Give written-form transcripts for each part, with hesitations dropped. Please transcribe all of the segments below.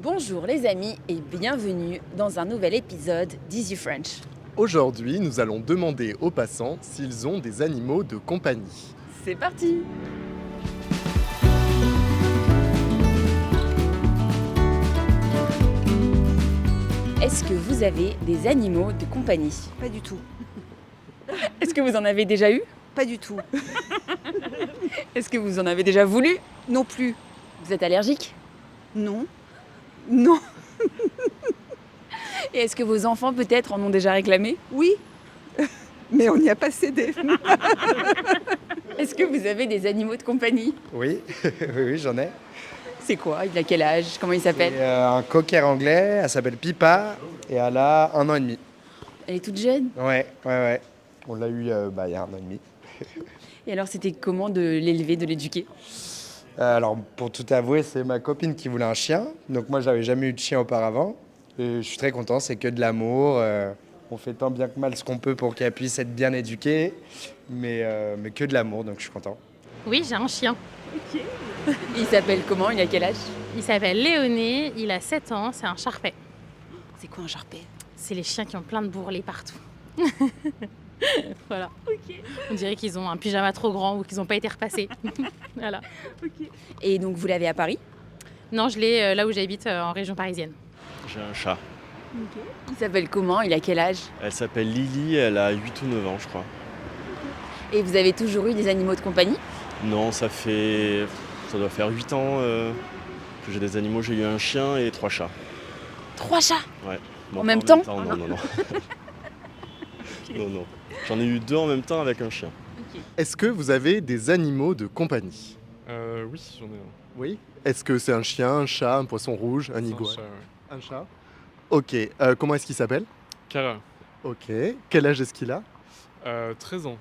Bonjour les amis et bienvenue dans un nouvel épisode d'Easy French. Aujourd'hui, nous allons demander aux passants s'ils ont des animaux de compagnie. C'est parti! Est-ce que vous avez des animaux de compagnie? Pas du tout. Est-ce que vous en avez déjà eu? Pas du tout. Est-ce que vous en avez déjà voulu? Non plus. Vous êtes allergique? Non. Non. Et est-ce que vos enfants peut-être en ont déjà réclamé? Oui. Mais on n'y a pas cédé. Est-ce que vous avez des animaux de compagnie? Oui, oui, j'en ai. C'est quoi? Il a quel âge? Comment il s'appelle? C'est un cocker anglais, elle s'appelle Pipa et elle a 1 an et demi. Elle est toute jeune? Ouais. On l'a eu il y a 1 an et demi. Et alors c'était comment de l'élever, de l'éduquer? Alors, pour tout avouer, c'est ma copine qui voulait un chien. Donc moi, j'avais jamais eu de chien auparavant. Et je suis très content, c'est que de l'amour. On fait tant bien que mal ce qu'on peut pour qu'elle puisse être bien éduquée. Mais que de l'amour, donc je suis content. Oui, j'ai un chien. Il s'appelle comment? Il a quel âge? Il s'appelle Léoné, il a 7 ans, c'est un Sharpei. C'est quoi un Sharpei? C'est les chiens qui ont plein de bourrelets partout. Voilà. On dirait qu'ils ont un pyjama trop grand ou qu'ils n'ont pas été repassés. Voilà. Et donc vous l'avez à Paris? Non, je l'ai là où j'habite, en région parisienne. J'ai un chat. Il s'appelle comment? Il a quel âge? Elle s'appelle Lily, elle a 8 ou 9 ans, je crois. Et vous avez toujours eu des animaux de compagnie? Non, ça doit faire 8 ans que j'ai des animaux. J'ai eu un chien et 3 chats. 3 chats? Ouais. En même temps? Non. Non. J'en ai eu 2 en même temps avec un chien. Est-ce que vous avez des animaux de compagnie? Oui, j'en ai un. Oui. Est-ce que c'est un chien, un chat, un poisson rouge, un C'est iguane? chat, ouais. Un chat. Ok. Comment est-ce qu'il s'appelle? Kara, Ok. Quel âge est-ce qu'il a? 13 ans.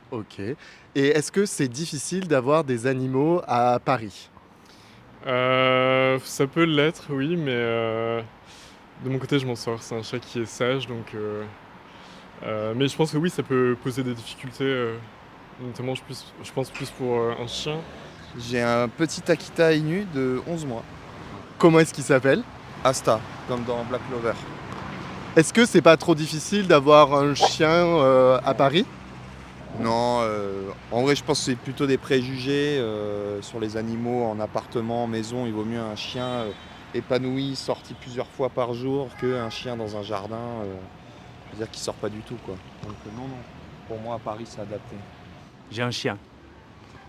Ok. Et est-ce que c'est difficile d'avoir des animaux à Paris? Ça peut l'être, oui, mais de mon côté, je m'en sors. C'est un chat qui est sage, donc. Mais je pense que oui, ça peut poser des difficultés, notamment, je pense plus pour un chien. J'ai un petit Akita Inu de 11 mois. Comment est-ce qu'il s'appelle? Asta, comme dans Black Clover. Est-ce que c'est pas trop difficile d'avoir un chien à Paris? Non, en vrai, je pense que c'est plutôt des préjugés sur les animaux en appartement, en maison. Il vaut mieux un chien épanoui, sorti plusieurs fois par jour, qu'un chien dans un jardin. C'est-à-dire qu'il sort pas du tout, quoi. Donc non. Pour moi, à Paris, c'est adapté. J'ai un chien.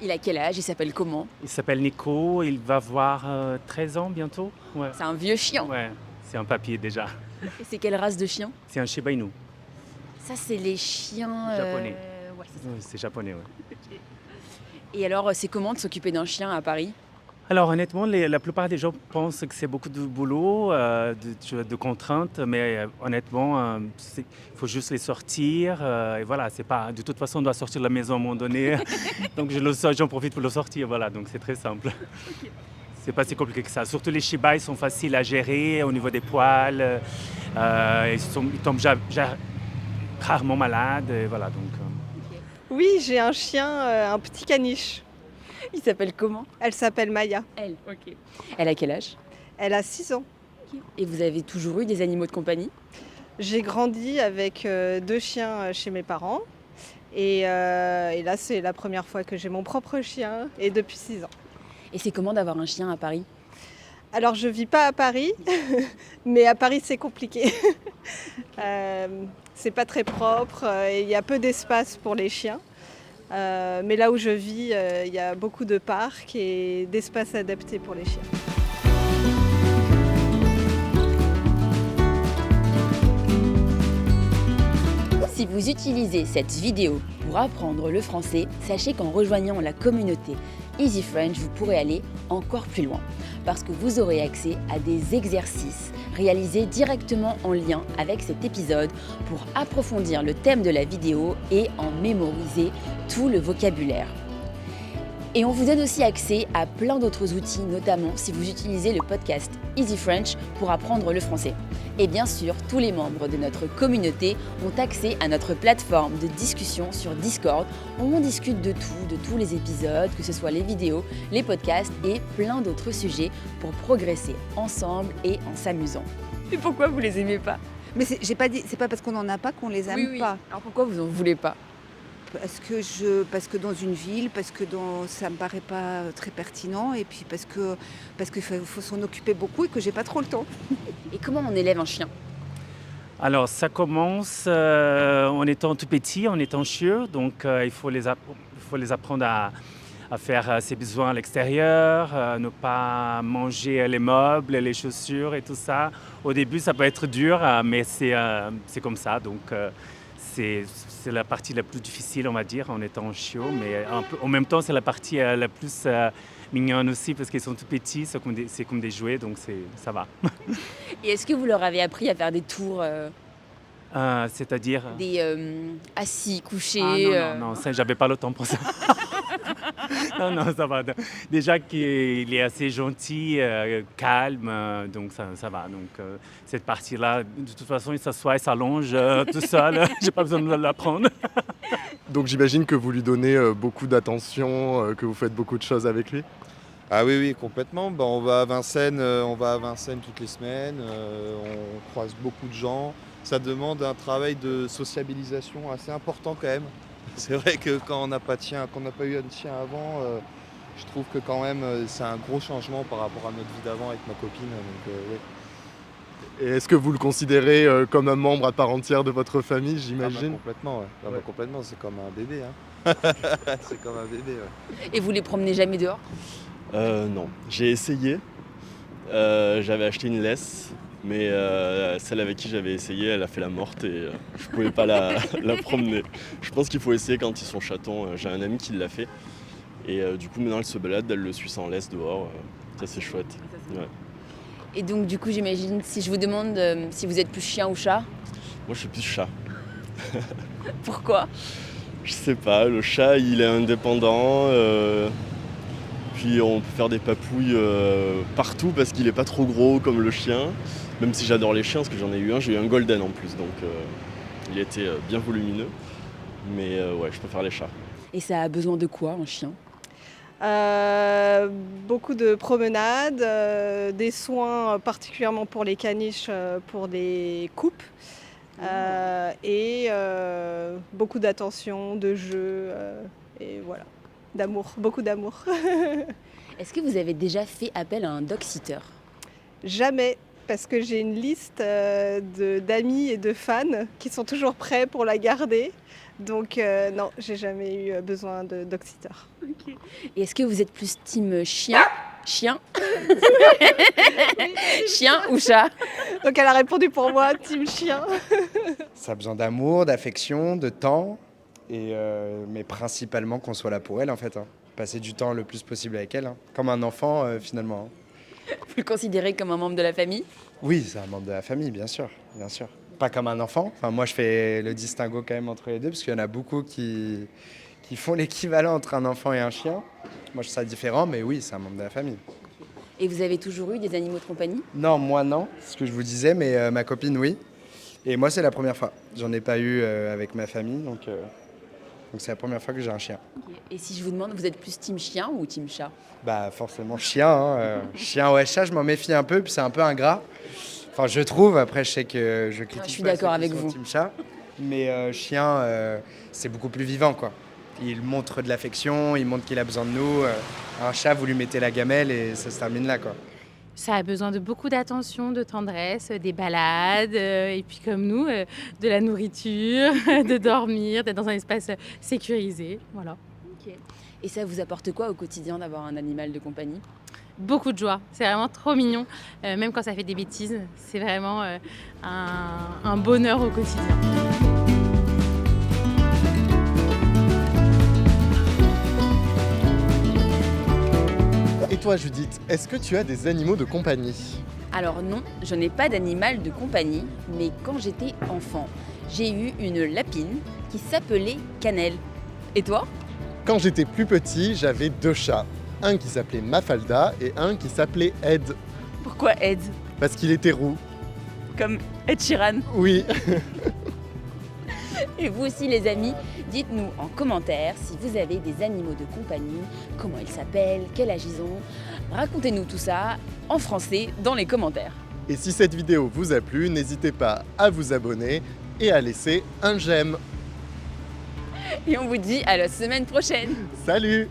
Il a quel âge? Il s'appelle comment? Il s'appelle Nico, il va avoir 13 ans bientôt. Ouais. C'est un vieux chien. Ouais, c'est un papier déjà. Et c'est quelle race de chien? C'est un Shiba Inu. Ça c'est les chiens... Japonais. Ouais, c'est ça. Oui, c'est japonais, ouais. Et alors c'est comment de s'occuper d'un chien à Paris? Alors honnêtement, la plupart des gens pensent que c'est beaucoup de boulot, de contraintes, mais honnêtement, il faut juste les sortir. Et voilà, c'est pas. De toute façon, on doit sortir de la maison à un moment donné. Donc j'en profite pour le sortir, voilà, donc c'est très simple. C'est pas si compliqué que ça. Surtout les Shiba, ils sont faciles à gérer au niveau des poils. Ils tombent rarement malades, et voilà, donc. Oui, j'ai un chien, un petit caniche. Il s'appelle comment? Elle s'appelle Maya. Elle, ok. Elle a quel âge? Elle a 6 ans. Et vous avez toujours eu des animaux de compagnie? J'ai grandi avec 2 chiens chez mes parents. Et là, c'est la première fois que j'ai mon propre chien, et depuis 6 ans. Et c'est comment d'avoir un chien à Paris? Alors, je vis pas à Paris, mais à Paris, c'est compliqué. C'est pas très propre, il y a peu d'espace pour les chiens. Mais là où je vis, il y a beaucoup de parcs et d'espaces adaptés pour les chiens. Si vous utilisez cette vidéo pour apprendre le français, sachez qu'en rejoignant la communauté Easy French, vous pourrez aller encore plus loin parce que vous aurez accès à des exercices réalisés directement en lien avec cet épisode pour approfondir le thème de la vidéo et en mémoriser tout le vocabulaire. Et on vous donne aussi accès à plein d'autres outils, notamment si vous utilisez le podcast Easy French pour apprendre le français. Et bien sûr, tous les membres de notre communauté ont accès à notre plateforme de discussion sur Discord où on discute de tous les épisodes, que ce soit les vidéos, les podcasts et plein d'autres sujets pour progresser ensemble et en s'amusant. Et pourquoi vous les aimez pas? Mais j'ai pas dit, c'est pas parce qu'on n'en a pas qu'on les aime pas. Alors pourquoi vous en voulez pas? Parce que dans une ville, ça me paraît pas très pertinent et puis parce qu'il faut s'en occuper beaucoup et que j'ai pas trop le temps. Et comment on élève un chien? Alors, ça commence en étant tout petit, en étant chieux. Donc, il faut les apprendre à faire ses besoins à l'extérieur, ne pas manger les meubles, les chaussures et tout ça. Au début, ça peut être dur, mais c'est comme ça. Donc, c'est la partie la plus difficile, on va dire, en étant chiot. Mais en même temps, c'est la partie la plus mignonne aussi parce qu'ils sont tout petits, c'est comme des jouets, donc ça va. Et est-ce que vous leur avez appris à faire des tours C'est-à-dire des assis, couchés non, ça, j'avais pas le temps pour ça. non, ça va. Déjà qu'il est assez gentil, calme, donc ça va. Donc cette partie-là, de toute façon, il s'assoit et s'allonge tout seul. J'ai pas besoin de l'apprendre. Donc j'imagine que vous lui donnez beaucoup d'attention, que vous faites beaucoup de choses avec lui. Ah oui, complètement. On va à Vincennes toutes les semaines, on croise beaucoup de gens. Ça demande un travail de sociabilisation assez important quand même. C'est vrai que quand on n'a pas eu un chien avant, je trouve que quand même c'est un gros changement par rapport à notre vie d'avant avec ma copine. Donc, ouais. Et est-ce que vous le considérez comme un membre à part entière de votre famille, j'imagine? Complètement, ouais. Ouais. Complètement, c'est comme un bébé. Hein. C'est comme un bébé, ouais. Et vous les promenez jamais dehors? Non, j'ai essayé. J'avais acheté une laisse, mais celle avec qui j'avais essayé, elle a fait la morte et je pouvais pas la promener. Je pense qu'il faut essayer quand ils sont chatons. J'ai un ami qui l'a fait. Et du coup, maintenant, elle se balade, elle le suit sans laisse dehors. Ça, c'est chouette. Ouais. Et donc, du coup, j'imagine, si je vous demande si vous êtes plus chien ou chat? Moi, je suis plus chat. Pourquoi? Je sais pas, le chat, il est indépendant. Puis on peut faire des papouilles partout parce qu'il est pas trop gros comme le chien. Même si j'adore les chiens, parce que j'en ai eu un, j'ai eu un golden en plus, donc il était bien volumineux. Mais ouais, je préfère les chats. Et ça a besoin de quoi, un chien? Beaucoup de promenades, des soins particulièrement pour les caniches, pour des coupes. Et beaucoup d'attention, de jeu, et voilà. D'amour, beaucoup d'amour. Est-ce que vous avez déjà fait appel à un dog-sitter? Jamais, parce que j'ai une liste d'amis et de fans qui sont toujours prêts pour la garder. Donc non, j'ai jamais eu besoin de dog-sitter. Okay. Et est-ce que vous êtes plus team chien? Chien Chien ou chat? Donc elle a répondu pour moi, team chien. Ça a besoin d'amour, d'affection, de temps. Mais principalement qu'on soit là pour elle en fait. Passer du temps le plus possible avec elle. Comme un enfant finalement. Vous le considérez comme un membre de la famille? Oui, c'est un membre de la famille, bien sûr. Pas comme un enfant. Enfin, moi je fais le distinguo quand même entre les deux parce qu'il y en a beaucoup qui font l'équivalent entre un enfant et un chien. Moi je trouve ça différent, mais oui, c'est un membre de la famille. Et vous avez toujours eu des animaux de compagnie? Non, moi non, c'est ce que je vous disais, mais ma copine oui. Et moi c'est la première fois. J'en ai pas eu avec ma famille, donc c'est la première fois que j'ai un chien. Okay. Et si je vous demande, vous êtes plus team chien ou team chat? Bah forcément chien. Chien, ouais, chat, je m'en méfie un peu, puis c'est un peu ingrat. Enfin, je trouve. Après, je sais que je critique. Je suis d'accord avec vous. Team chat, mais chien, c'est beaucoup plus vivant, quoi. Il montre de l'affection, il montre qu'il a besoin de nous. Un chat, vous lui mettez la gamelle et ça se termine là, quoi. Ça a besoin de beaucoup d'attention, de tendresse, des balades, et puis comme nous, de la nourriture, de dormir, d'être dans un espace sécurisé. Voilà. Okay. Et ça vous apporte quoi au quotidien d'avoir un animal de compagnie? Beaucoup de joie, c'est vraiment trop mignon, même quand ça fait des bêtises, c'est vraiment un bonheur au quotidien. Et toi Judith, est-ce que tu as des animaux de compagnie? Alors non, je n'ai pas d'animal de compagnie, mais quand j'étais enfant, j'ai eu une lapine qui s'appelait Cannelle. Et toi? Quand j'étais plus petit, j'avais 2 chats. Un qui s'appelait Mafalda et un qui s'appelait Ed, Pourquoi Ed? parce qu'il était roux. Comme Ed Sheeran. Oui. Et vous aussi les amis, dites-nous en commentaire si vous avez des animaux de compagnie, comment ils s'appellent, quel âge ils ont. Racontez-nous tout ça en français dans les commentaires. Et si cette vidéo vous a plu, n'hésitez pas à vous abonner et à laisser un j'aime. Et on vous dit à la semaine prochaine. Salut!